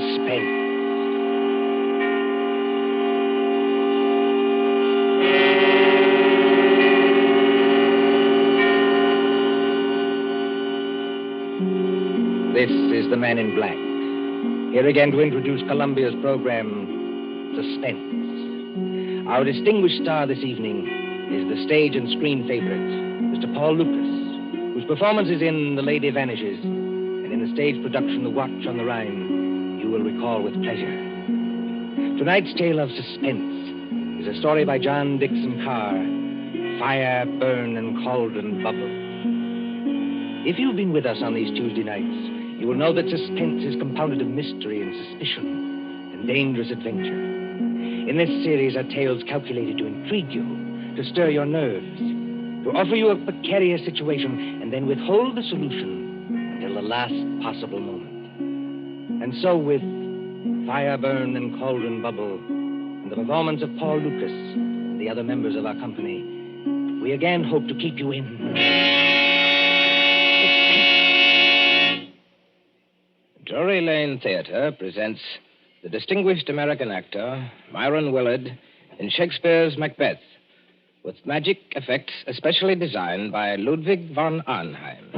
Suspense. This is the Man in Black, here again to introduce Columbia's program, Suspense. Our distinguished star this evening is the stage and screen favorite, Mr. Paul Lucas, whose performances in The Lady Vanishes and in the stage production The Watch on the Rhine you will recall with pleasure. Tonight's tale of suspense is a story by John Dixon Carr, Fire, Burn, and Cauldron Bubble. If you've been with us on these Tuesday nights, you will know that suspense is compounded of mystery and suspicion and dangerous adventure. In this series are tales calculated to intrigue you, to stir your nerves, to offer you a precarious situation and then withhold the solution until the last possible moment. And so with Fire, Burn, and Cauldron Bubble and the performance of Paul Lucas and the other members of our company, we again hope to keep you in... Drury Lane Theater presents the distinguished American actor, Myron Willard, in Shakespeare's Macbeth, with magic effects especially designed by Ludwig von Arnheim.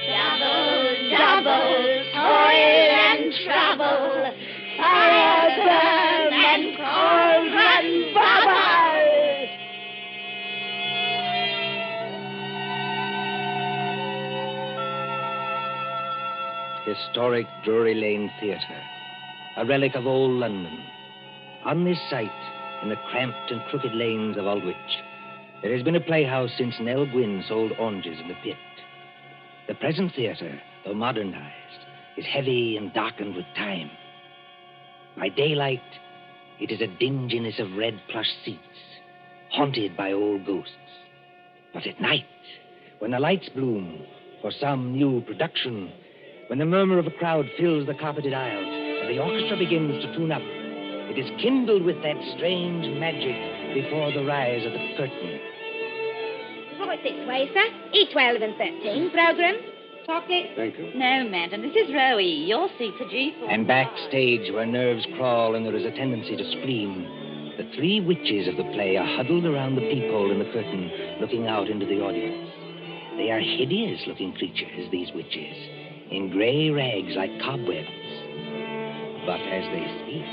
Double, double, toil and trouble, fire, burn, and cauldron bubble. Historic Drury Lane Theater, a relic of old London. On this site, in the cramped and crooked lanes of Aldwych, there has been a playhouse since Nell Gwynn sold oranges in the pit. The present theater, though modernized, is heavy and darkened with time. By daylight, it is a dinginess of red plush seats, haunted by old ghosts. But at night, when the lights bloom for some new production, when the murmur of a crowd fills the carpeted aisles and the orchestra begins to tune up, it is kindled with that strange magic before the rise of the curtain. Right this way, sir. E12 and 13. Program. Chocolate. Thank you. No, madam. This is row E. Your seat's a G4. And backstage, where nerves crawl and there is a tendency to scream, the three witches of the play are huddled around the peephole in the curtain, looking out into the audience. They are hideous-looking creatures, these witches, in gray rags like cobwebs. But as they speak...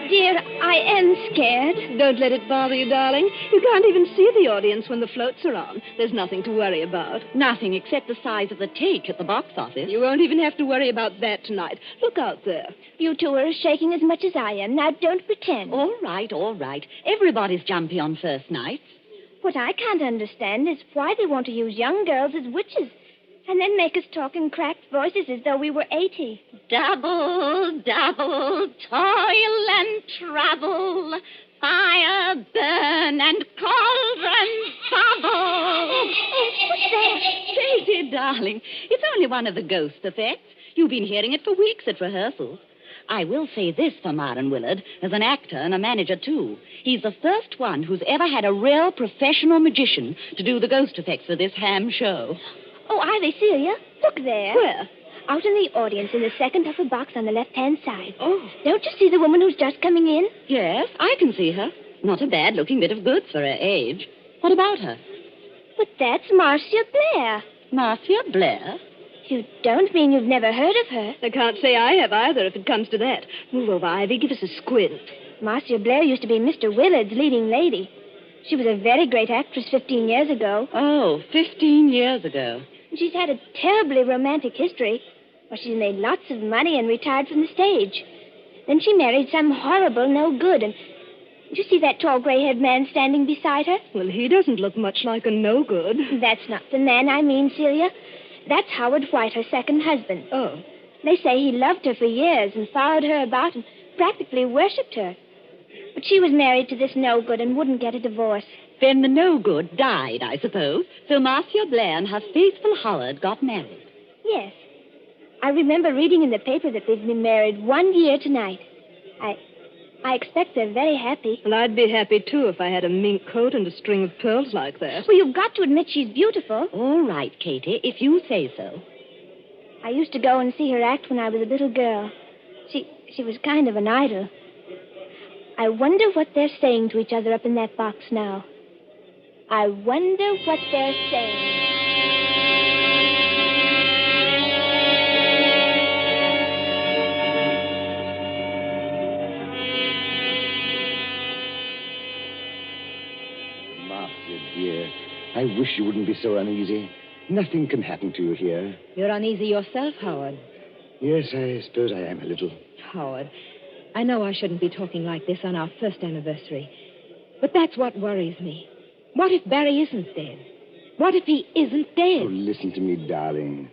Dear, I am scared. Don't let it bother you, darling. You can't even see the audience when the floats are on. There's nothing to worry about. Nothing except the size of the take at the box office. You won't even have to worry about that tonight. Look out there. You two are shaking as much as I am. Now, don't pretend. All right, all right. Everybody's jumpy on first nights. What I can't understand is why they want to use young girls as witches and then make us talk in cracked voices as though we were 80. Double, double, toil and trouble, fire, burn, and cauldron bubble. What's that? Say, dear darling, it's only one of the ghost effects. You've been hearing it for weeks at rehearsals. I will say this for Myron Willard, as an actor and a manager, too. He's the first one who's ever had a real professional magician to do the ghost effects for this ham show. Oh, Ivy, Celia, look there. Where? Out in the audience in the second upper box on the left-hand side. Oh. Don't you see the woman who's just coming in? Yes, I can see her. Not a bad-looking bit of goods for her age. What about her? But that's Marcia Blair. Marcia Blair? You don't mean you've never heard of her? I can't say I have either, if it comes to that. Move over, Ivy. Give us a squint. Marcia Blair used to be Mr. Willard's leading lady. She was a very great actress 15 years ago. Oh, 15 years ago. She's had a terribly romantic history. Well, she's made lots of money and retired from the stage. Then she married some horrible no-good, and... Do you see that tall gray-haired man standing beside her? Well, he doesn't look much like a no-good. That's not the man I mean, Celia. That's Howard White, her second husband. Oh. They say he loved her for years and followed her about and practically worshipped her. But she was married to this no-good and wouldn't get a divorce. Then the no-good died, I suppose. So Marcia Blair and her faithful Howard got married. Yes. I remember reading in the paper that they've been married 1 year tonight. I expect they're very happy. Well, I'd be happy, too, if I had a mink coat and a string of pearls like that. Well, you've got to admit she's beautiful. All right, Katie, if you say so. I used to go and see her act when I was a little girl. She was kind of an idol. I wonder what they're saying to each other up in that box now. I wonder what they're saying. Marcia, dear, I wish you wouldn't be so uneasy. Nothing can happen to you here. You're uneasy yourself, Howard. Yes, I suppose I am a little. Howard, I know I shouldn't be talking like this on our first anniversary, but that's what worries me. What if Barry isn't dead? What if he isn't dead? Oh, listen to me, darling.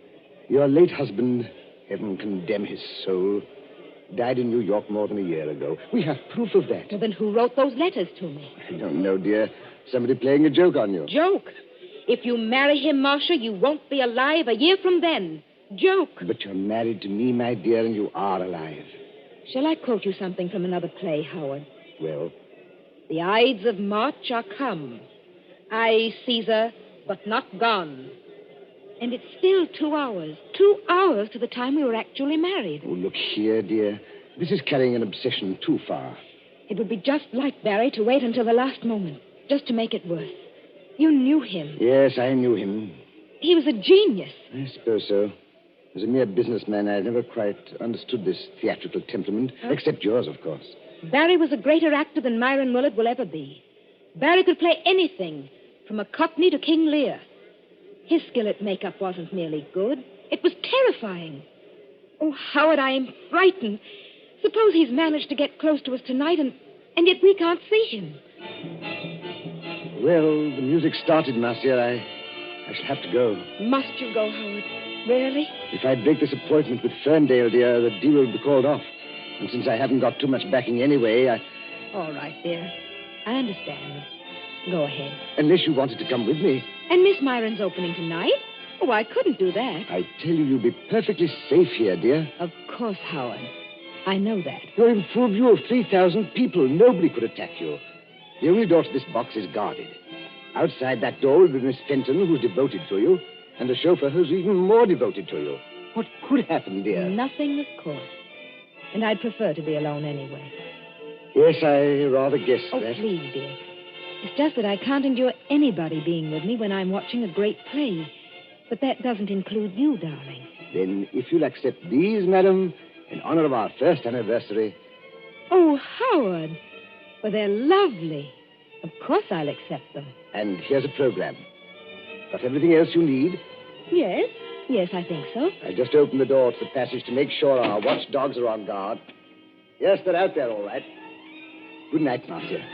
Your late husband, heaven condemn his soul, died in New York more than a year ago. We have proof of that. Well, then who wrote those letters to me? I don't know, dear. Somebody playing a joke on you. Joke? If you marry him, Marcia, you won't be alive a year from then. Joke. But you're married to me, my dear, and you are alive. Shall I quote you something from another play, Howard? Well? The Ides of March are come. I, Caesar, but not gone. And it's still 2 hours. 2 hours to the time we were actually married. Oh, look here, dear. This is carrying an obsession too far. It would be just like Barry to wait until the last moment, just to make it worse. You knew him. Yes, I knew him. He was a genius. I suppose so. As a mere businessman, I never quite understood this theatrical temperament, except yours, of course. Barry was a greater actor than Myron Willard will ever be. Barry could play anything, from a Cockney to King Lear. His skill at makeup wasn't merely good. It was terrifying. Oh, Howard, I am frightened. Suppose he's managed to get close to us tonight, and yet we can't see him. Well, the music started, Marcia. I shall have to go. Must you go, Howard? Really? If I break this appointment with Ferndale, dear, the deal will be called off. And since I haven't got too much backing anyway, All right, dear. I understand. Go ahead. Unless you wanted to come with me. And Miss Myron's opening tonight? Oh, I couldn't do that. I tell you, you'll be perfectly safe here, dear. Of course, Howard. I know that. You're in full view of 3,000 people. Nobody could attack you. The only door to this box is guarded. Outside that door will be Miss Fenton, who's devoted to you, and a chauffeur who's even more devoted to you. What could happen, dear? Nothing, of course. And I'd prefer to be alone anyway. Yes, I rather guessed Oh, that. please, dear. It's just that I can't endure anybody being with me when I'm watching a great play. But that doesn't include you, darling. Then, if you'll accept these, madam, in honor of our first anniversary. Oh, Howard. Well, they're lovely. Of course I'll accept them. And here's a program. Got everything else you need? Yes. Yes, I think so. I just opened the door to the passage to make sure our watchdogs are on guard. Yes, they're out there, all right. Good night, Marcia.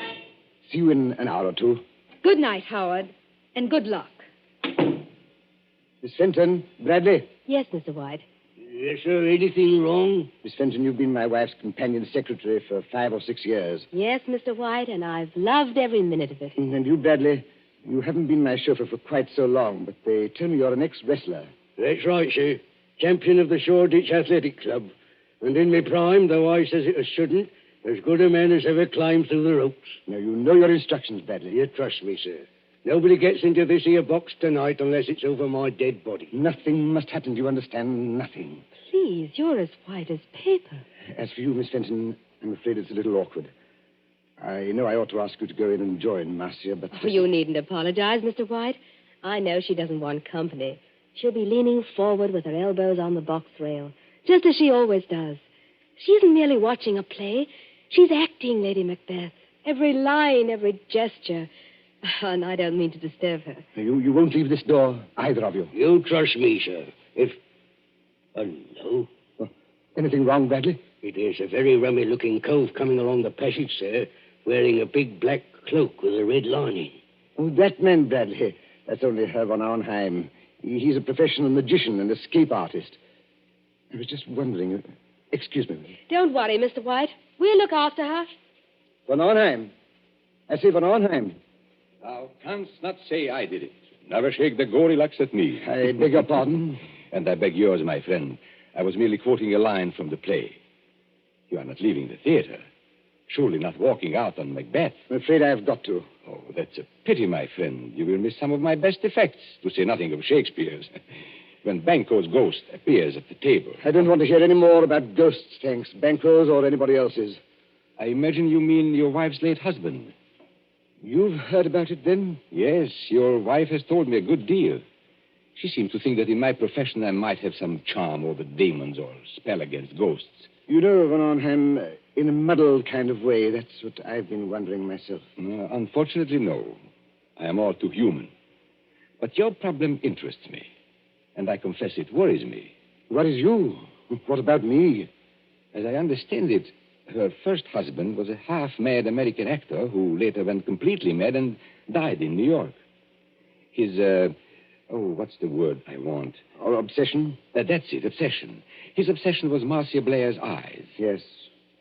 See you in an hour or two. Good night, Howard. And good luck. Miss Fenton, Bradley. Yes, Mr. White. Yes, sir. Anything wrong? Miss Fenton, you've been my wife's companion secretary for 5 or 6 years. Yes, Mr. White, and I've loved every minute of it. And you, Bradley, you haven't been my chauffeur for quite so long, but they tell me you're an ex-wrestler. That's right, sir. Champion of the Shoreditch Athletic Club. And in my prime, though I says it as shouldn't, as good a man as ever climbed through the ropes. Now, you know your instructions, Bradley. You trust me, sir. Nobody gets into this here box tonight unless it's over my dead body. Nothing must happen, do you understand? Nothing. Please, you're as white as paper. As for you, Miss Fenton, I'm afraid it's a little awkward. I know I ought to ask you to go in and join Marcia, but... Oh, you needn't apologize, Mr. White. I know she doesn't want company. She'll be leaning forward with her elbows on the box rail, just as she always does. She isn't merely watching a play. She's acting, Lady Macbeth. Every line, every gesture. And I don't mean to disturb her. You won't leave this door, either of you. You trust me, sir. If... no. Anything wrong, Bradley? It is a very rummy-looking cove coming along the passage, sir, wearing a big black cloak with a red lining. Oh, that man, Bradley. That's only Herr von Arnheim. He's a professional magician and escape artist. I was just wondering... Excuse me. Don't worry, Mr. White. We'll look after her. Von Arnheim. I say von Arnheim. Thou canst not say I did it. Never shake the gory locks at me. I beg your pardon? And I beg yours, my friend. I was merely quoting a line from the play. You are not leaving the theater. Surely not walking out on Macbeth. I'm afraid I have got to. Oh, that's a pity, my friend. You will miss some of my best effects, to say nothing of Shakespeare's. When Banquo's ghost appears at the table. I don't want to hear any more about ghosts, thanks. Banquo's or anybody else's. I imagine you mean your wife's late husband. You've heard about it, then? Yes, your wife has told me a good deal. She seems to think that in my profession I might have some charm over demons or spell against ghosts. You know, Van Arnhem, in a muddled kind of way, that's what I've been wondering myself. Unfortunately, no. I am all too human. But your problem interests me. And I confess it worries me. Worries you? What about me? As I understand it, her first husband was a half-mad American actor who later went completely mad and died in New York. His, what's the word I want? Or obsession? That's it, obsession. His obsession was Marcia Blair's eyes. Yes,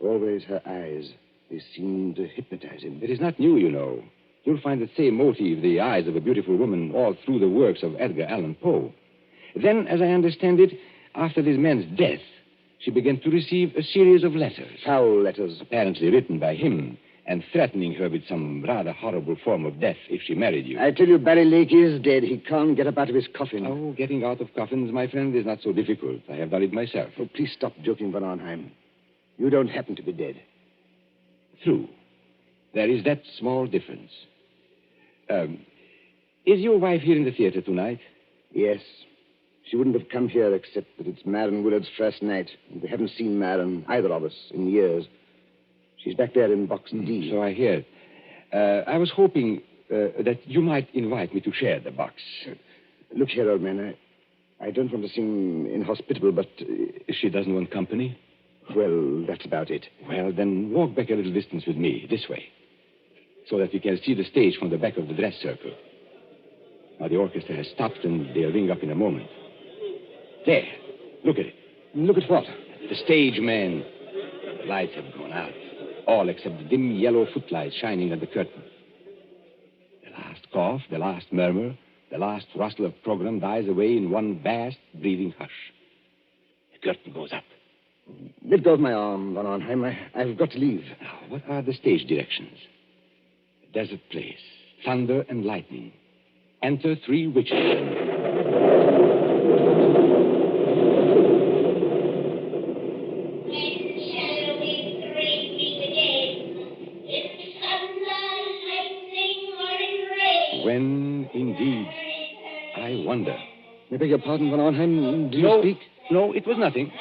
always her eyes. They seemed to hypnotize him. It is not new, you know. You'll find the same motive, the eyes of a beautiful woman, all through the works of Edgar Allan Poe. Then, as I understand it, after this man's death, she began to receive a series of letters. Foul letters. Apparently written by him, and threatening her with some rather horrible form of death if she married you. I tell you, Barry Lake is dead. He can't get up out of his coffin. Oh, getting out of coffins, my friend, is not so difficult. I have done it myself. Oh, please stop joking, Van Arnhem. You don't happen to be dead. True. There is that small difference. Is your wife here in the theater tonight? Yes. She wouldn't have come here except that it's Marion Willard's first night. And we haven't seen Marion, either of us, in years. She's back there in Box D. So I hear. I was hoping that you might invite me to share the box. Look here, old man. I don't want to seem inhospitable, but... She doesn't want company? Well, that's about it. Well, then walk back a little distance with me, this way, so that we can see the stage from the back of the dress circle. Now, the orchestra has stopped, and they'll ring up in a moment. There. Look at it. Look at what? The stage, man. The lights have gone out. All except the dim yellow footlights shining at the curtain. The last cough, the last murmur, the last rustle of program dies away in one vast, breathing hush. The curtain goes up. Let go of my arm, Van Arnhem. I've got to leave. Now, what are the stage directions? A desert place. Thunder and lightning. Enter 3 witches and... When, indeed, I wonder. I beg your pardon, Van Arnhem. Do you speak? No, it was nothing.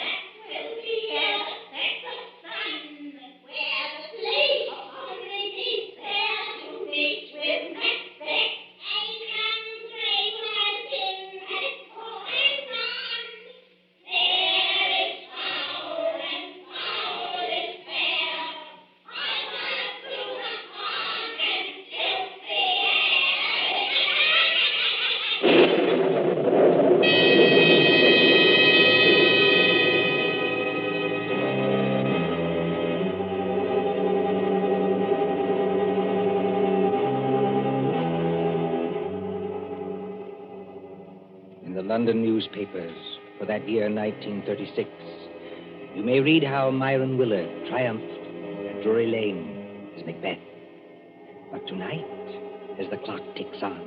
London newspapers for that year 1936, you may read how Myron Willard triumphed at Drury Lane as Macbeth. But tonight, as the clock ticks on,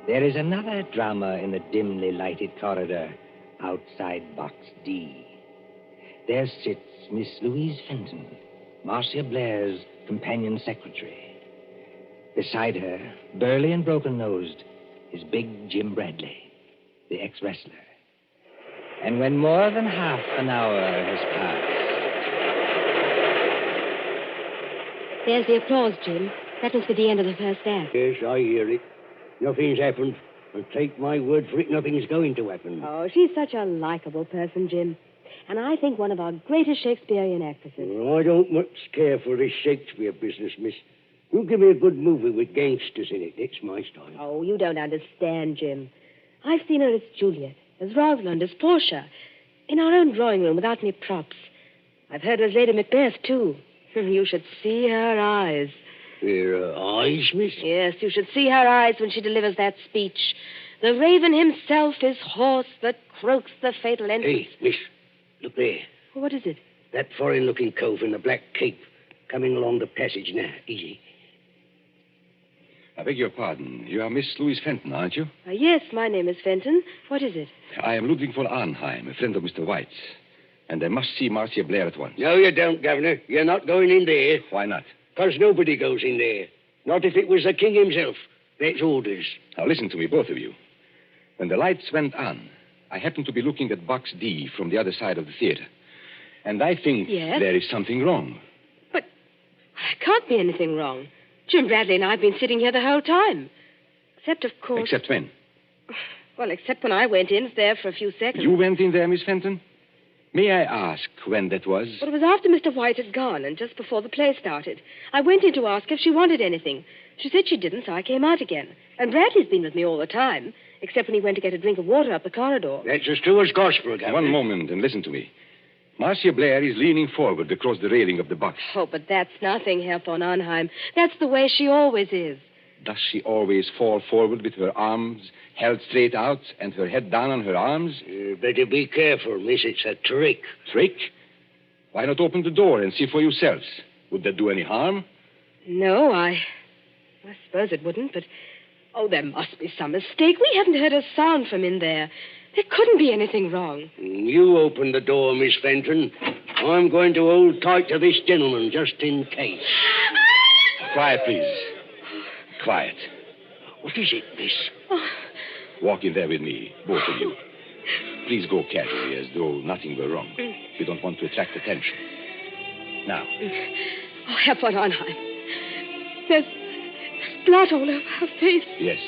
there is another drama in the dimly lighted corridor outside Box D. There sits Miss Louise Fenton, Marcia Blair's companion secretary. Beside her, burly and broken-nosed, is big Jim Bradley, the ex-wrestler. And when more than half an hour has passed... There's the applause, Jim. That must be the end of the first act. Yes, I hear it. Nothing's happened. But take my word for it, nothing's going to happen. Oh, she's such a likable person, Jim. And I think one of our greatest Shakespearean actresses. Well, I don't much care for this Shakespeare business, miss. You give me a good movie with gangsters in it. It's my style. Oh, you don't understand, Jim. I've seen her as Juliet, as Rosalind, as Portia, in our own drawing room without any props. I've heard her as Lady Macbeth, too. You should see her eyes. Her eyes, miss? Yes, you should see her eyes when she delivers that speech. The raven himself is hoarse that croaks the fatal end. Hey, miss, look there. What is it? That foreign-looking cove in the black cape. Coming along the passage now. Easy. I beg your pardon. You are Miss Louise Fenton, aren't you? Yes, my name is Fenton. What is it? I am Ludwig von Arnheim, a friend of Mr. White's. And I must see Marcia Blair at once. No, you don't, Governor. You're not going in there. Why not? Because nobody goes in there. Not if it was the king himself. That's orders. Now listen to me, both of you. When the lights went on, I happened to be looking at Box D from the other side of the theater. And I think there is something wrong. But there can't be anything wrong. Jim Bradley and I have been sitting here the whole time. Except, of course... Except when? Well, except when I went in there for a few seconds. You went in there, Miss Fenton? May I ask when that was? Well, it was after Mr. White had gone and just before the play started. I went in to ask if she wanted anything. She said she didn't, so I came out again. And Bradley's been with me all the time, except when he went to get a drink of water up the corridor. That's as true as gospel, Governor. One moment, and listen to me. Marcia Blair is leaning forward across the railing of the box. Oh, but that's nothing, Herr von Arnheim. That's the way she always is. Does she always fall forward with her arms held straight out and her head down on her arms? Better be careful, miss. It's a trick. Trick? Why not open the door and see for yourselves? Would that do any harm? No, I suppose it wouldn't, but... Oh, there must be some mistake. We haven't heard a sound from in there. There couldn't be anything wrong. You open the door, Miss Fenton. I'm going to hold tight to this gentleman, just in case. Quiet, please. Quiet. What is it, miss? Walk in there with me, both of you. Please go casually, as though nothing were wrong. We don't want to attract attention. Now. Oh, Herr von Arnheim. There's blood all over her face. Yes.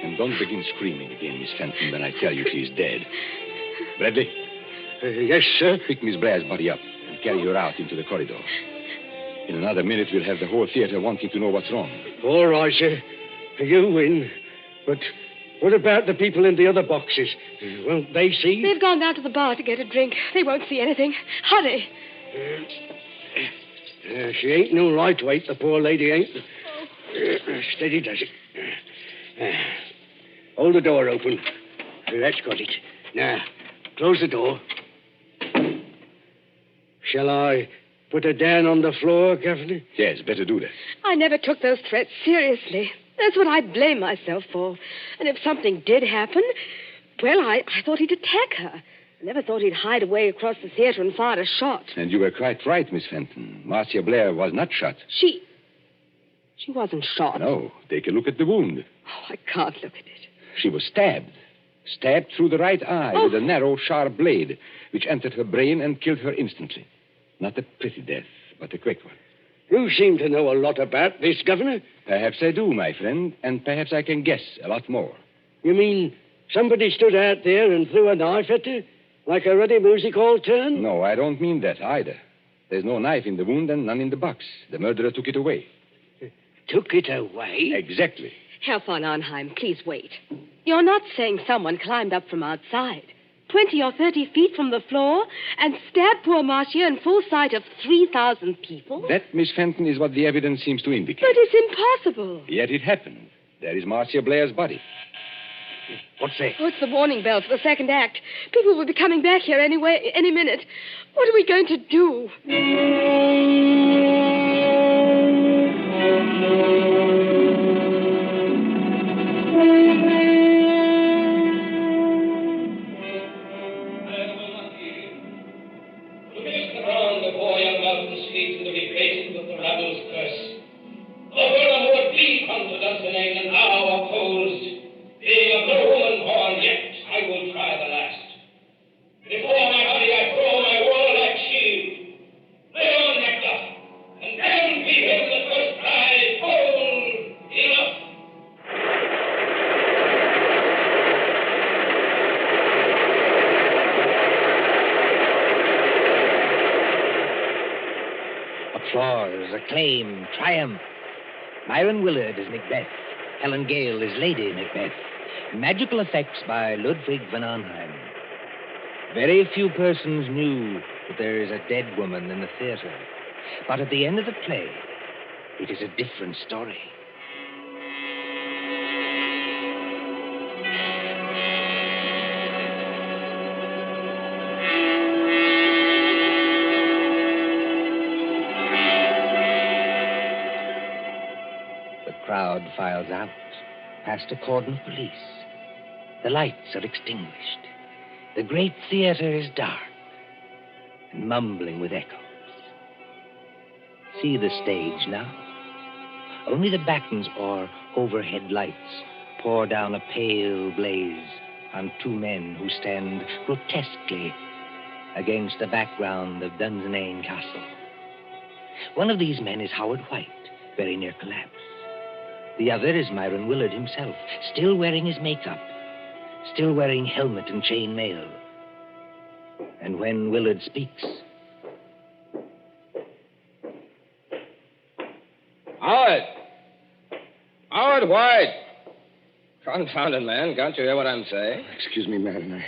And don't begin screaming again, Miss Fenton, when I tell you she's dead. Bradley? Yes, sir? Pick Miss Blair's body up and carry her out into the corridor. In another minute, we'll have the whole theater wanting to know what's wrong. All right, sir. You win. But what about the people in the other boxes? Won't they see? They've gone down to the bar to get a drink. They won't see anything. Hurry. She ain't no lightweight, the poor lady ain't. Steady does it. Hold the door open. That's got it. Now, close the door. Shall I put her down on the floor, Governor? Yes, better do that. I never took those threats seriously. That's what I blame myself for. And if something did happen, well, I thought he'd attack her. I never thought he'd hide away across the theater and fire a shot. And you were quite right, Miss Fenton. Marcia Blair was not shot. She wasn't shot. No, take a look at the wound. Oh, I can't look at it. She was stabbed. Stabbed through the right eye with a narrow, sharp blade, which entered her brain and killed her instantly. Not a pretty death, but a quick one. You seem to know a lot about this, Governor. Perhaps I do, my friend, and perhaps I can guess a lot more. You mean somebody stood out there and threw a knife at her? Like a ready music hall turn? No, I don't mean that either. There's no knife in the wound and none in the box. The murderer took it away. Took it away? Exactly. Herr von Arnheim, please wait. You're not saying someone climbed up from outside, 20 or 30 feet from the floor, and stabbed poor Marcia in full sight of 3,000 people? That, Miss Fenton, is what the evidence seems to indicate. But it's impossible. Yet it happened. There is Marcia Blair's body. What's that? Oh, it's the warning bell for the second act. People will be coming back here any minute. What are we going to do? Applause, acclaim, triumph. Myron Willard as Macbeth. Helen Gale as Lady Macbeth. Magical effects by Ludwig von Arnheim. Very few persons knew that there is a dead woman in the theater. But at the end of the play, it is a different story. crowd files out, past a cordon of police. The lights are extinguished. The great theater is dark and mumbling with echoes. See the stage now. Only the battens or overhead lights pour down a pale blaze on two men who stand grotesquely against the background of Dunsinane Castle. One of these men is Howard White, very near collapse. The other is Myron Willard himself, still wearing his makeup, still wearing helmet and chain mail. And when Willard speaks... Howard! Howard White! Confounded man, can't you hear what I'm saying? Excuse me, Madam.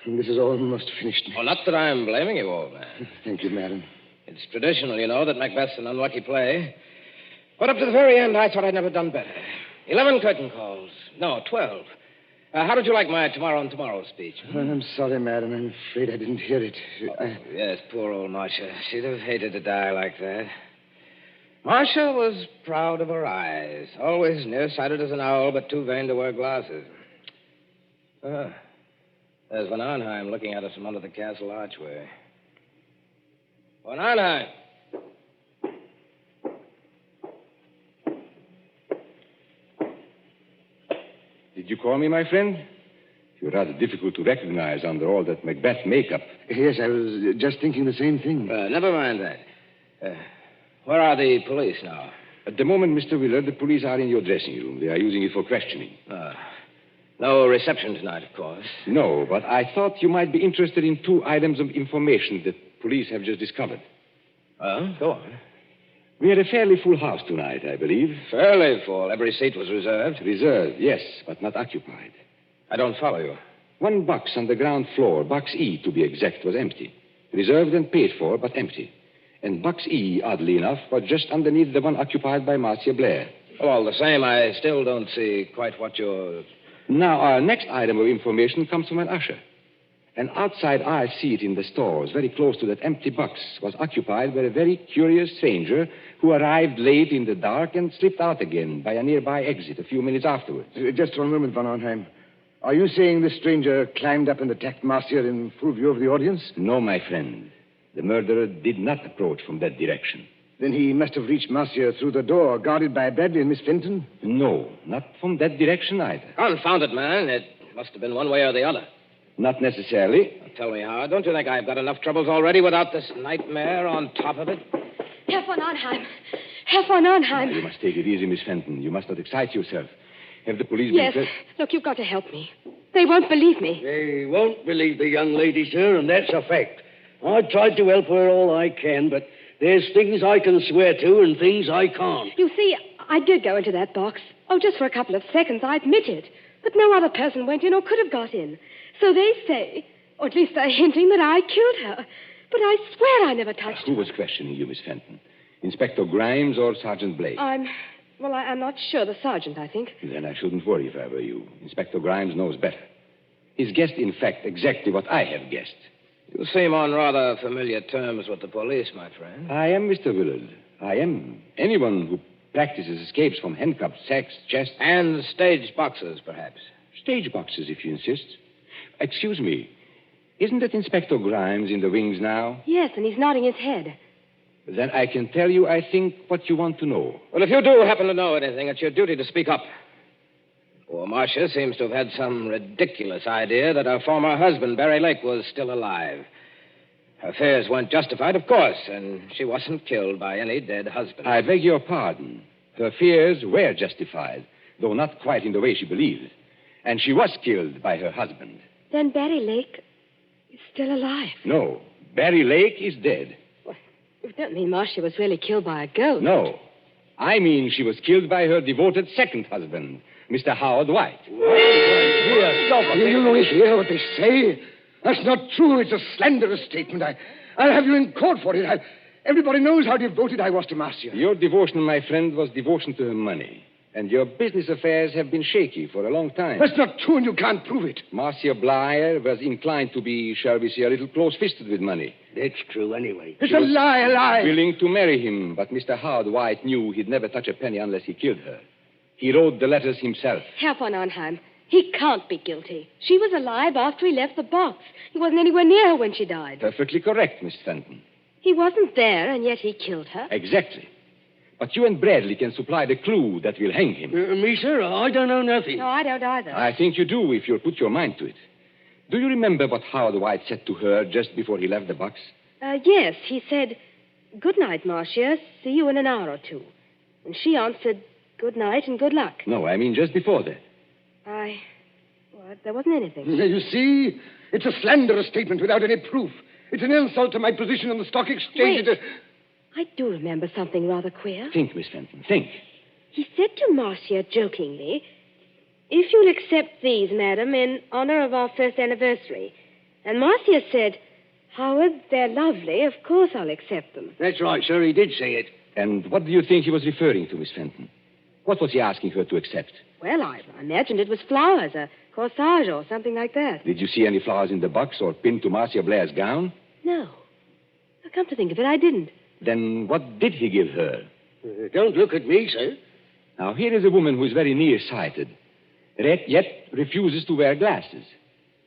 This is almost finished. Oh, not that I'm blaming you, old man. Thank you, Madam. It's traditional, you know, that Macbeth's an unlucky play. But up to the very end, I thought I'd never done better. 11 curtain calls. No, 12. How did you like my tomorrow and tomorrow speech? I'm sorry, Madam. I'm afraid I didn't hear it. Yes, poor old Marcia. She'd have hated to die like that. Marcia was proud of her eyes. Always nearsighted as an owl, but too vain to wear glasses. There's Von Arnheim looking at us from under the castle archway. Von Arnheim! Did you call me, my friend? You're rather difficult to recognize under all that Macbeth makeup. Yes, I was just thinking the same thing. Never mind that. Where are the police now? At the moment, Mr. Willard, the police are in your dressing room. They are using it for questioning. No reception tonight, of course. No, but I thought you might be interested in 2 items of information that police have just discovered. Well, go on. We had a fairly full house tonight, I believe. Fairly full. Every seat was reserved. Reserved, yes, but not occupied. I don't follow you. 1 box on the ground floor, box E to be exact, was empty. Reserved and paid for, but empty. And box E, oddly enough, was just underneath the one occupied by Marcia Blair. Well, all the same, I still don't see quite what you're... Now, our next item of information comes from an usher. An outside eye seat in the stores, very close to that empty box, was occupied by a very curious stranger who arrived late in the dark and slipped out again by a nearby exit a few minutes afterwards. Just one moment, Von Arnheim. Are you saying this stranger climbed up and attacked Marcia in full view of the audience? No, my friend. The murderer did not approach from that direction. Then he must have reached Marcia through the door, guarded by Bradley and Miss Fenton? No, not from that direction either. Confound it, man. It must have been one way or the other. Not necessarily. Now, tell me, Howard, don't you think I've got enough troubles already without this nightmare on top of it? Herr von Arnheim. Herr von Arnheim. Now, you must take it easy, Miss Fenton. You must not excite yourself. Have the police Yes. been... Look, you've got to help me. They won't believe me. They won't believe the young lady, sir, and that's a fact. I've tried to help her all I can, but there's things I can swear to and things I can't. You see, I did go into that box. Oh, just for a couple of seconds, I admit it. But no other person went in or could have got in. So they say, or at least they're hinting that I killed her. But I swear I never touched her. Who was questioning you, Miss Fenton? Inspector Grimes or Sergeant Blake? I'm not sure. The sergeant, I think. Then I shouldn't worry if I were you. Inspector Grimes knows better. He's guessed, in fact, exactly what I have guessed. You seem on rather familiar terms with the police, my friend. I am, Mr. Willard. I am. Anyone who practices escapes from handcuffs, sacks, chests... And stage boxes, perhaps. Stage boxes, if you insist. Excuse me. Isn't that Inspector Grimes in the wings now? Yes, and he's nodding his head. Then I can tell you, I think, what you want to know. Well, if you do happen to know anything, it's your duty to speak up. Poor Marcia seems to have had some ridiculous idea that her former husband, Barry Lake, was still alive. Her fears weren't justified, of course, and she wasn't killed by any dead husband. I beg your pardon. Her fears were justified, though not quite in the way she believed. And she was killed by her husband. Then Barry Lake is still alive. No, Barry Lake is dead. Well, you don't mean Marcia was really killed by a ghost? No. I mean she was killed by her devoted second husband, Mr. Howard White. Here, stop. You hear what they say? That's not true. It's a slanderous statement. I'll have you in court for it. Everybody knows how devoted I was to Marcia. Your devotion, my friend, was devotion to her money. And your business affairs have been shaky for a long time. That's not true, and you can't prove it. Marcia Blair was inclined to be, shall we say, a little close-fisted with money. That's true, anyway. She It's a was lie. Willing to marry him, but Mr. Howard White knew he'd never touch a penny unless he killed her. He wrote the letters himself. Herr von Arnheim, he can't be guilty. She was alive after he left the box. He wasn't anywhere near her when she died. Perfectly correct, Miss Fenton. He wasn't there, and yet he killed her. Exactly. But you and Bradley can supply the clue that will hang him. Me, sir? I don't know nothing. No, I don't either. I think you do if you'll put your mind to it. Do you remember what Howard White said to her just before he left the box? Yes, he said, "Good night, Marcia. See you in an hour or two." And she answered, "Good night and good luck." No, I mean just before that. Well, there wasn't anything. You see? It's a slanderous statement without any proof. It's an insult to my position on the stock exchange. Wait. I do remember something rather queer. Think, Miss Fenton, think. He said to Marcia jokingly, "If you'll accept these, madam, in honor of our first anniversary." And Marcia said, "Howard, they're lovely. Of course I'll accept them." That's right, sir. He did say it. And what do you think he was referring to, Miss Fenton? What was he asking her to accept? Well, I imagined it was flowers, a corsage or something like that. Did you see any flowers in the box or pinned to Marcia Blair's gown? No. Now, come to think of it, I didn't. Then what did he give her? Don't look at me, sir. Now, here is a woman who is very nearsighted, yet refuses to wear glasses.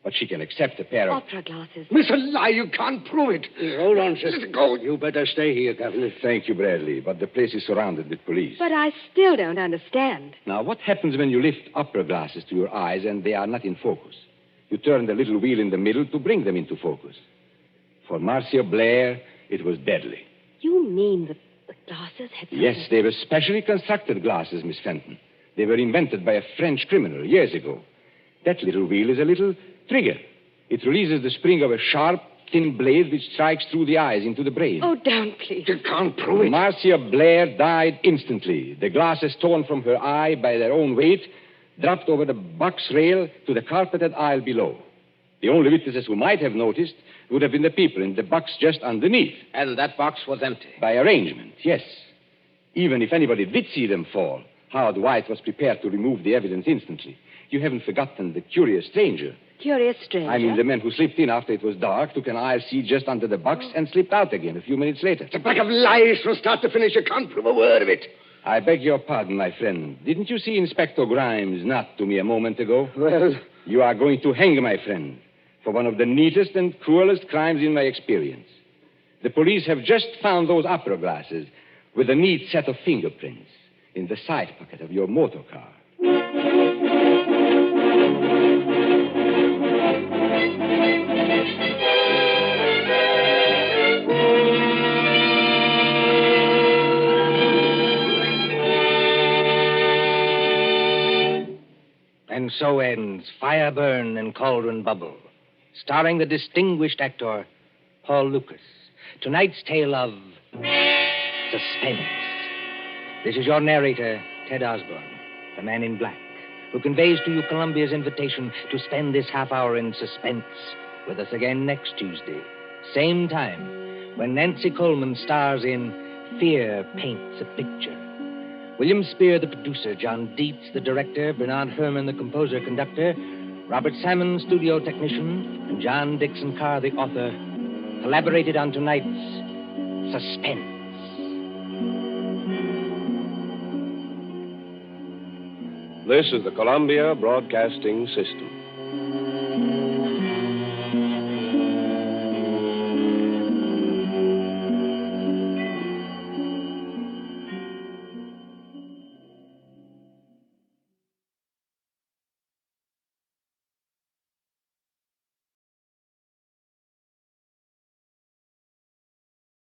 But she can accept a pair of... Opera glasses. Miss, a lie. You can't prove it. Hold on, sir. Let go. You better stay here, Governor. Thank you, Bradley, but the place is surrounded with police. But I still don't understand. Now, what happens when you lift opera glasses to your eyes and they are not in focus? You turn the little wheel in the middle to bring them into focus. For Marcia Blair, it was deadly. You mean the glasses had something... Yes, they were specially constructed glasses, Miss Fenton. They were invented by a French criminal years ago. That little wheel is a little trigger. It releases the spring of a sharp, thin blade which strikes through the eyes into the brain. Oh, don't, please. You can't prove it. Marcia Blair died instantly. The glasses torn from her eye by their own weight dropped over the box rail to the carpeted aisle below. The only witnesses who might have noticed would have been the people in the box just underneath. And that box was empty. By arrangement, yes. Even if anybody did see them fall, Howard White was prepared to remove the evidence instantly. You haven't forgotten the curious stranger. Curious stranger? I mean the man who slipped in after it was dark, took an aisle seat just under the box, and slipped out again a few minutes later. It's a pack of lies from start to finish. You can't prove a word of it. I beg your pardon, my friend. Didn't you see Inspector Grimes nod to me a moment ago? Well... You are going to hang, my friend, for one of the neatest and cruelest crimes in my experience. The police have just found those opera glasses with a neat set of fingerprints in the side pocket of your motor car. And so ends Fire Burn and Cauldron Bubble, starring the distinguished actor Paul Lucas. Tonight's tale of suspense. This is your narrator, Ted Osborne, the man in black, who conveys to you Columbia's invitation to spend this half hour in suspense with us again next Tuesday, same time, when Nancy Coleman stars in Fear Paints a Picture. William Spear, the producer, John Dietz, the director, Bernard Herrmann, the composer-conductor, Robert Salmon, studio technician, and John Dixon Carr, the author, collaborated on tonight's Suspense. This is the Columbia Broadcasting System.